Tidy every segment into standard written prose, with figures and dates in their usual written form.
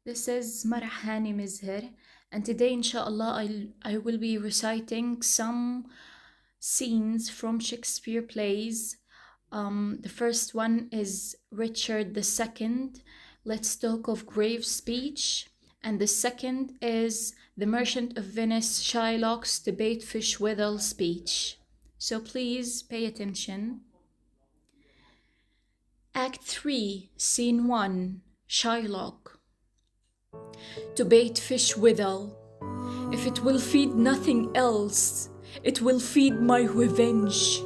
This is Marah Hany Mezher, and today, inshallah, I will be reciting some scenes from Shakespeare plays. The first one is Richard II, Let's Talk of Grave Speech, and the second is The Merchant of Venice, Shylock's Debate Fish Withal speech. So please pay attention. Act 3, Scene 1, Shylock. To bait fish withal. If it will feed nothing else, it will feed my revenge.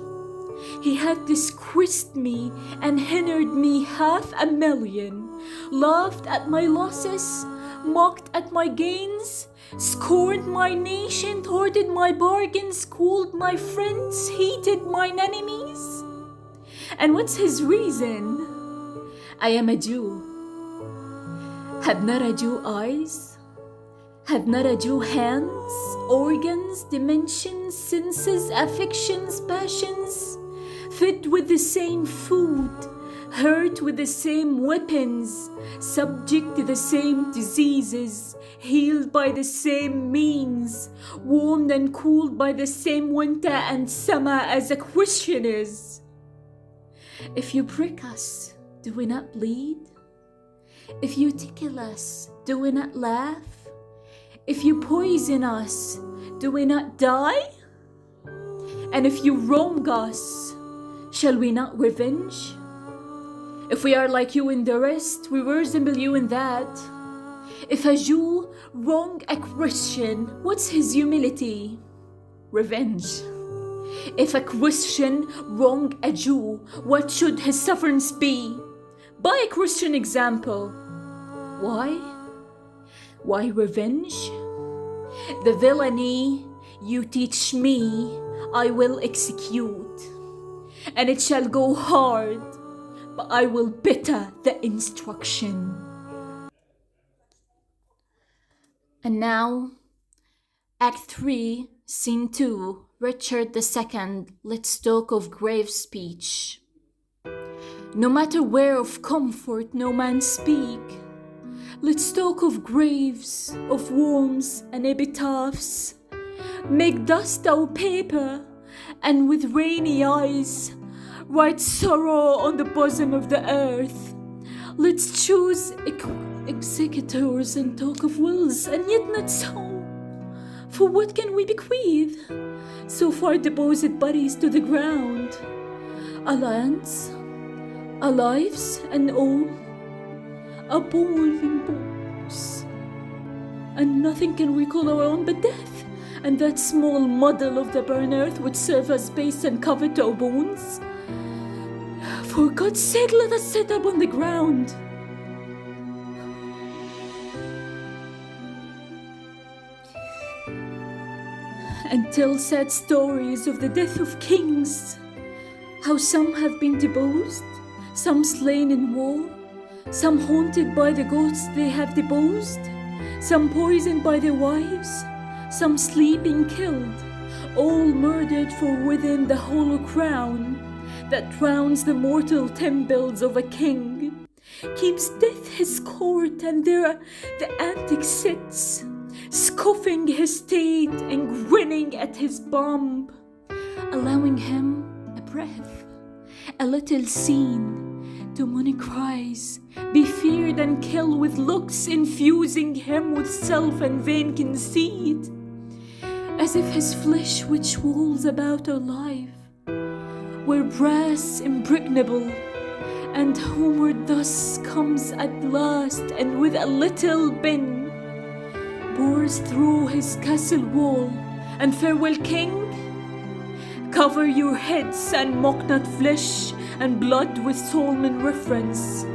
He had disgraced me and hindered me 500,000, laughed at my losses, mocked at my gains, scorned my nation, thwarted my bargains, cooled my friends, hated mine enemies. And what's his reason? I am a Jew. Had not a Jew eyes? Had not a Jew hands, organs, dimensions, senses, affections, passions? Fed with the same food, hurt with the same weapons, subject to the same diseases, healed by the same means, warmed and cooled by the same winter and summer as a Christian is. If you prick us, do we not bleed? If you tickle us, do we not laugh? If you poison us, do we not die? And if you wrong us, shall we not revenge? If we are like you in the rest, we resemble you in that. If a Jew wrong a Christian, what's his humility? Revenge. If a Christian wrong a Jew, what should his sufferance be? By a Christian example. Why? Why revenge? The villainy you teach me, I will execute. And it shall go hard, but I will better the instruction. And now, Act 3, Scene 2, Richard II, Let's Talk of Grave Speech. No matter where of comfort no man speak, let's talk of graves, of worms and epitaphs. Make dust our paper, and with rainy eyes write sorrow on the bosom of the earth. Let's choose executors and talk of wills, and yet not so. For what can we bequeath? So far deposed bodies to the ground. A lands, our lives and all, are born in bones, and nothing can recall our own but death, and that small muddle of the barren earth which serve as base and cover to our bones. For God's sake, let us set up on the ground. And tell sad stories of the death of kings, how some have been deposed, some slain in war, some haunted by the gods they have deposed, some poisoned by their wives, some sleeping killed, all murdered for within the hollow crown that crowns the mortal temples of a king, keeps death his court, and there the antic sits, scoffing his state and grinning at his bomb, allowing him a breath, a little scene, to money cries, be feared and kill with looks, infusing him with self and vain conceit, as if his flesh which walls about our life were brass impregnable, and homeward thus comes at last, and with a little bin bores through his castle wall, and farewell king, cover your heads and mock not flesh and blood with solemn reverence.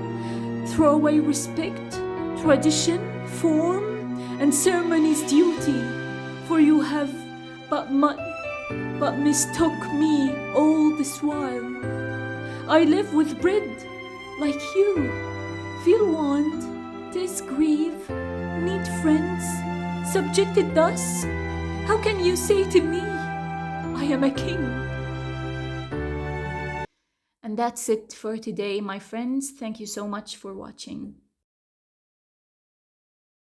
Throw away respect, tradition, form, and ceremony's duty, for you have but mistook me all this while. I live with bread, like you, feel want, taste grief, need friends, subjected thus. How can you say to me, I am a king? And that's it for today, my friends. Thank you so much for watching.